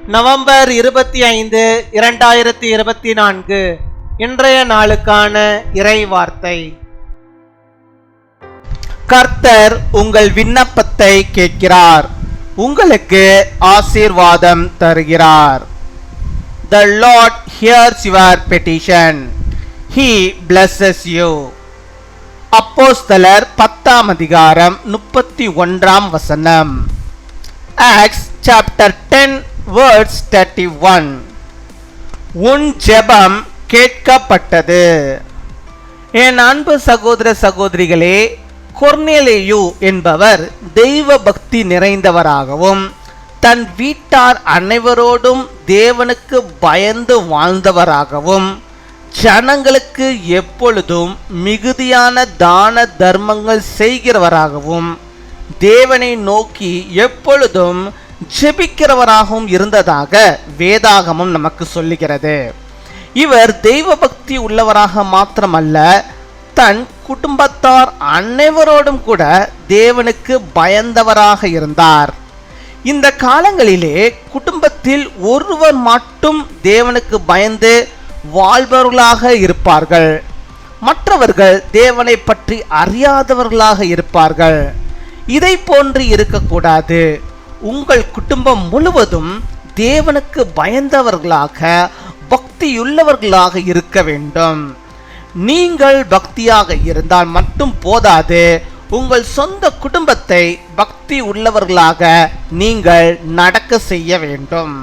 November 25, 2024 இன்றைய நாளுக்கான இறை வார்த்தை. கர்த்தர் உங்கள் விண்ணப்பத்தை கேட்கிறார், உங்களுக்கு ஆசீர்வாதம் தருகிறார். The Lord hears your petition. He blesses you. அப்போஸ்தலர் 10ஆம் அதிகாரம் 31ஆம் வசனம். Acts chapter 10 verse 31. உன் ஜெபம் கேட்கப்பட்டது. என் அன்பு சகோதர சகோதரிகளே, கொர்நேலியு என்பவர் தெய்வ பக்தி நிறைந்தவராகவும் தன் வீட்டார் அனைவரோடும் தேவனுக்கு பயந்து வாழ்ந்தவராகவும் ஜனங்களுக்கு எப்பொழுதும் மிகுதியான தான தர்மங்கள் செய்கிறவராகவும் தேவனை நோக்கி எப்பொழுதும் ஜெபிக்கிறவராகவும் இருந்ததாக வேதாகமம் நமக்கு சொல்லுகிறது. இவர் தெய்வ பக்தி உள்ளவராக மாத்திரமல்ல, தன் குடும்பத்தார் அனைவரோடும் கூட தேவனுக்கு பயந்தவராக இருந்தார். இந்த காலங்களிலே குடும்பத்தில் ஒருவர் மட்டும் தேவனுக்கு பயந்து வாழ்பவர்களாக இருப்பார்கள், மற்றவர்கள் தேவனை பற்றி அறியாதவர்களாக இருப்பார்கள். இதை போன்று இருக்கக்கூடாது. உங்கள் குடும்பம் முழுவதும் தேவனுக்கு பயந்தவர்களாக பக்தியுள்ளவர்களாக இருக்க வேண்டும். நீங்கள் பக்தியாக இருந்தால் மட்டும் போதாது, உங்கள் சொந்த குடும்பத்தை பக்தி உள்ளவர்களாக நீங்கள் நடக்க செய்ய வேண்டும்.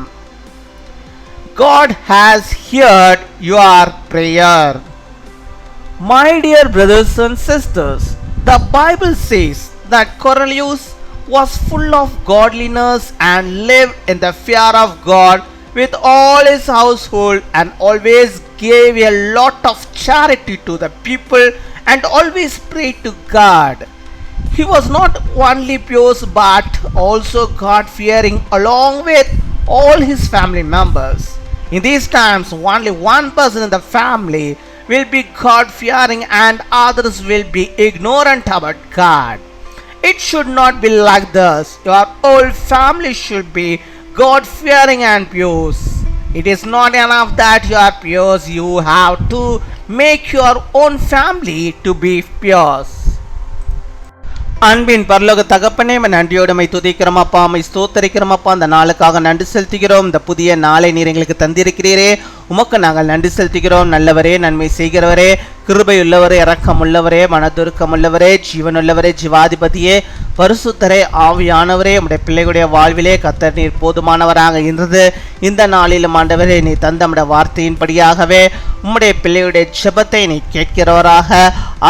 God has heard your prayer. My dear brothers and sisters, the Bible says that Cornelius was full of godliness and lived in the fear of God with all his household, and always gave a lot of charity to the people and always prayed to God. He was not only pious but also God-fearing along with all his family members. In these times, only one person in the family will be God-fearing and others will be ignorant about God. It should not be like this. Your whole family should be God-fearing and pious. It is not enough that you are pious, you have to make your own family to be pious. அன்பின் பரலோக தகப்பனே, நன்றியோடு துதிக்கிறோம் அப்பா, ஸ்தோத்தரிக்கிறோம் அப்பா. அந்த நாளுக்காக நன்றி செலுத்துகிறோம். இந்த புதிய நாளை நீர் எங்களுக்கு தந்திருக்கிறீரே, உமக்கு நாங்கள் நன்றி செலுத்துகிறோம். நல்லவரே, நன்மை செய்கிறவரே, கிருபையுள்ளவரே, இரக்கம் உள்ளவரே, மனதுருக்கம் உள்ளவரே, ஜீவனுள்ளவரே, ஜீவாதிபதியே, பரிசுத்தரே, ஆவியானவரே, உம்முடைய பிள்ளைகளுடைய வாழ்விலே கர்த்தர் நீர் போதுமானவராக இருந்தது. இந்த நாளிலும் ஆண்டவரே, நீ தந்த நம்முடைய வார்த்தையின்படியாகவே உம்முடைய பிள்ளைகளுடைய ஜெபத்தை நீ கேட்கிறவராக,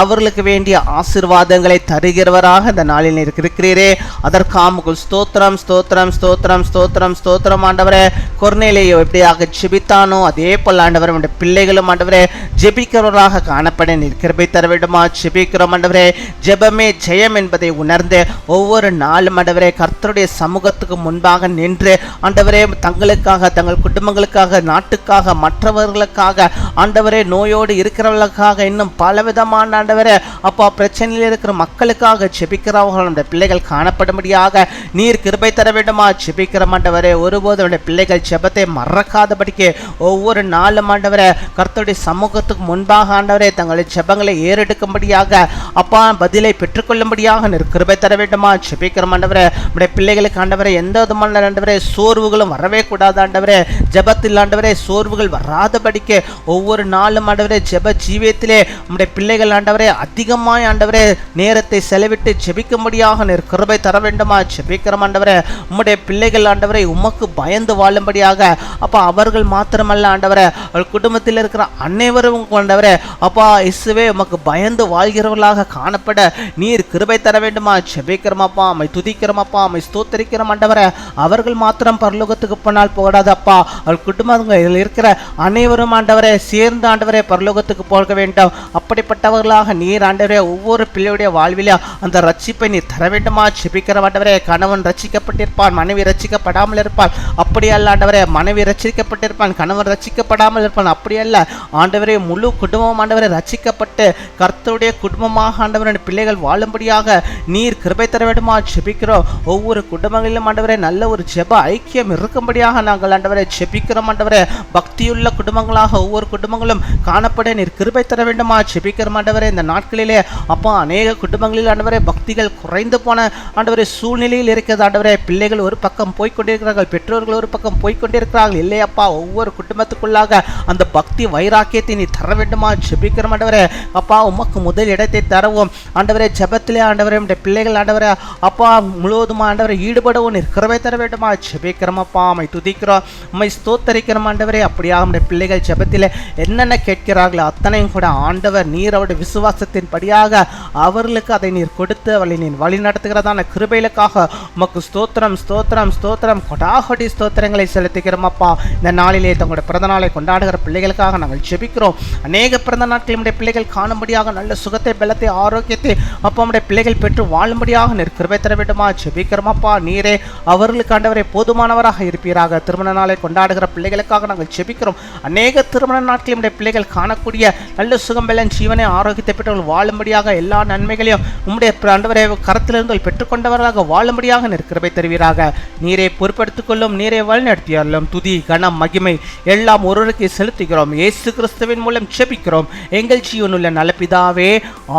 அவர்களுக்கு வேண்டிய ஆசீர்வாதங்களை தருகிறவராக இந்த நாளில் நீர் இருக்கிறீரே. அதற்காக ஸ்தோத்திரம், ஸ்தோத்திரம், ஸ்தோத்திரம், ஸ்தோத்திரம், ஸ்தோத்திரம் ஆண்டவரே. கொர்நேலியு எப்படியாக ஜெபித்தானோ அதே போல் ஆண்டவரே உம்முடைய பிள்ளைகளும் ஆண்டவரே ஜெபிக்கிறவராக காணப்பட நீர் கிருபை தர வேண்டுமா ஜெபிக்கிறோம் ஆண்டவரே. ஜெபமே ஜெயம் என்பதை உணர்ந்து ஒவ்வொரு நாளும் ஆண்டவரே கர்த்தருடைய சமூகத்துக்கு முன்பாக நின்று ஆண்டவரே தங்களுக்காக, தங்கள் குடும்பங்களுக்காக, நாட்டுக்காக, மற்றவர்களுக்காக ஆண்டவரே, நோயோடு இருக்கிறவர்களுக்காக, இன்னும் பலவிதமான ஆண்டவரே அப்பா பிரச்சனையில் இருக்கிற மக்களுக்காக ஜெபிக்கிறவர்கள் அந்த பிள்ளைகள் காணப்படும்படியாக நீர் கிருபை தர வேண்டுமா ஜெபிக்கிறோம் ஆண்டவரே. ஒருபோது அவருடைய பிள்ளைகள் ஜெபத்தை மறக்காதபடிக்கு ஒவ்வொரு நாளும் ஆண்டவரே கர்த்தருடைய சமூகத்துக்கு முன்பாக ஆண்டவரே தங்களை ஜெபங்களை ஏறெடுக்கும்படியாக அப்பா பதிலை பெற்றுக்கொள்ளும்படியாக நீர் கிருபை தர வேண்டுமா ஜெபிக்கிறோம் ஆண்டவரே. நம்முடைய பிள்ளைகளுக்கு ஆண்டவரே எந்த விதமான ஆண்டவரே சோர்வுகளும் வரவே கூடாது ஆண்டவரே. ஜெபத்தில் ஆண்டவரே சோர்வுகள் வராதபடிக்கு ஒவ்வொரு நாளும் ஆண்டவரே ஜெப ஜீவியத்திலே நம்முடைய பிள்ளைகள் ஆண்டவரே அதிகமாய் ஆண்டவரே நேரத்தை செலவிட்டு ஜெபிக்கும்படியாக நீர் கிருபை தர வேண்டுமா ஜெபிக்கிறோம் ஆண்டவரே. உம்முடைய பிள்ளைகள் ஆண்டவரே உமக்கு பயந்து வாழும்படியாக அப்பா அவர்கள் மாத்திரமல்ல ஆண்டவரே அவர்கள் குடும்பத்தில் இருக்கிற அனைவரும் ஆண்டவரே அப்பா இயேசுவே உமக்கு பயந்து வாழ்கிறவர்களாக காணப்பட நீர் கிருபை தர வேண்டுமா ஜெபிக்கிறோம் அப்பா. அம்மை துதிக்கிறோம் அப்பா, அம்மை ஸ்தோத்தரிக்கிறோம் ஆண்டவரே. அவர்கள் மாத்திரம் பரலோகத்துக்கு போனால் போகாது அப்பா, அவர்கள் குடும்பங்கள் இருக்கிற அனைவரும் ஆண்டவரே சேர்ந்து ஆண்டவரே பரலோகத்துக்கு போக வேண்டும். அப்படிப்பட்டவர்களாக நீர் ஆண்டவரே ஒவ்வொரு பிள்ளையுடைய வாழ்விலே அந்த ரட்சிப்பை நீர் தர வேண்டுமா ஜெபிக்கிற ஆண்டவரே. கணவன் ரட்சிக்கப்பட்டிருப்பான், மனைவி ரட்சிக்கப்படாமல் இருப்பாள். அப்படியல்ல ஆண்டவரே, மனைவி ரட்சிக்கப்பட்டிருப்பான், கணவன் ரட்சிக்க ரட்சிக்கப்படாமல் இருப்பான். அப்படியல்ல ஆண்டவரே, முழு குடும்பம் ஆண்டவரை ரட்சிக்கப்பட்டு கர்த்தருடைய குடும்பமாக ஆண்டவருடைய பிள்ளைகள் வாழும்படியாக நீர் கிருபை தர வேண்டுமா ஜெபிக்கிறோம். ஒவ்வொரு குடும்பங்களிலும் ஆண்டவரே நல்ல ஒரு ஜெப ஐக்கியம் இருக்கும்படியாக நாங்கள் ஆண்டவரை ஜெபிக்கிறோம். ஆண்டவரே, பக்தியுள்ள குடும்பங்களாக ஒவ்வொரு குடும்பங்களும் காணப்பட நீர் கிருபை தர வேண்டுமா ஜெபிக்கிறோம். ஆண்டவரே, இந்த நாட்களிலே அப்பா அநேக குடும்பங்களில் ஆண்டவரே பக்திகள் குறைந்து போன ஆண்டவரே சூழ்நிலையில் இருக்கிறது. ஆண்டவரே, பிள்ளைகள் ஒரு பக்கம் போய்கொண்டிருக்கிறார்கள், பெற்றோர்கள் ஒரு பக்கம் போய்கொண்டிருக்கிறார்கள். இல்லையப்பா, ஒவ்வொரு குடும்பத்துக்குள்ளாக அந்த பக்தி வைராக்கியத்தை நீ தர வேண்டுமா ஜெபிக்கிறோம். ஆண்டவரே, அப்பா உமக்கு முதல் இடத்தை தரவும் ஆண்டவரே, ஜெபத்திலே ஆண்டவரே நம்முடைய பிள்ளைகள் ஆண்டவரே அப்பா முழுவதும் ஆண்டவரை ஈடுபடவும் நீர் கிருபை தர வேண்டுமா ஜெபிக்கிறோம். அப்பா உம்மை துதிக்கிறோம், உம்மை ஸ்தோத்தரிக்கிறோம். ஆண்டவரே, அப்படியாக நம்முடைய பிள்ளைகள் ஜெபத்தில் என்னென்ன கேட்கிறார்களோ அத்தனையும் கூட ஆண்டவர் நீர் அவருடைய விசுவாசத்தின் படியாக அவர்களுக்கு அதை நீர் கொடுத்து அவளை நீர் வழி நடத்துகிறதான கிருபைகளுக்காக உமக்கு ஸ்தோத்திரம் ஸ்தோத்திரம் ஸ்தோத்திரம் கொடாகொடி ஸ்தோத்திரங்களை செலுத்துகிறோம். அப்பா, இந்த நாளிலே தங்களுடைய பிறந்த நாளை கொண்டாடுகிற பிள்ளைகளுக்காக நாங்கள் ஜெபிக்கிறோம். அநேக பிறந்த நாட்கள் நம்முடைய பிள்ளைகள் காணும்படியாக நல்ல சுகத்தை, பலத்தை, ஆரோக்கியத்தை அப்பா நம்முடைய பிள்ளைகள் பெற்று வாழும்படியாக நீர் கிருபை தர வேண்டுமா ஜெபிக்கிறோம். அப்பா, நீரே அவர்களுக்கு ஆண்டவரை போதுமானவராக இருப்பீராக. திருமண நாளை கொண்டாடுகிற பிள்ளைகளுக்காக நாங்கள் ஜெபிக்கிறோம். அநேக திருமண நாட்களில் நம்முடைய பிள்ளைகள் காணக்கூடிய நல்ல சுகம், பலன், ஜீவனை, ஆரோக்கியத்தை பெற்றவர்கள் வாழும்படியாக எல்லா நன்மைகளையும் உம்முடைய ஆண்டவரை கருத்திலிருந்து பெற்றுக்கொண்டவர்களாக வாழும்படியாக நீர் கிருபை தருவீராக. நீரை பொறுப்படுத்திக் கொள்ளும், நீரை வழிநடத்தியாலும் துதி, கனம், மகிமை எல்லாம் ஒருவருக்கு செலுத்துகிறோம். இயேசு கிறிஸ்துவின் மூலம் ஜெபிக்கிறோம் எங்கள் ஜீவனுள்ள நல்ல பிதாவே,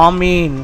ஆமீன்.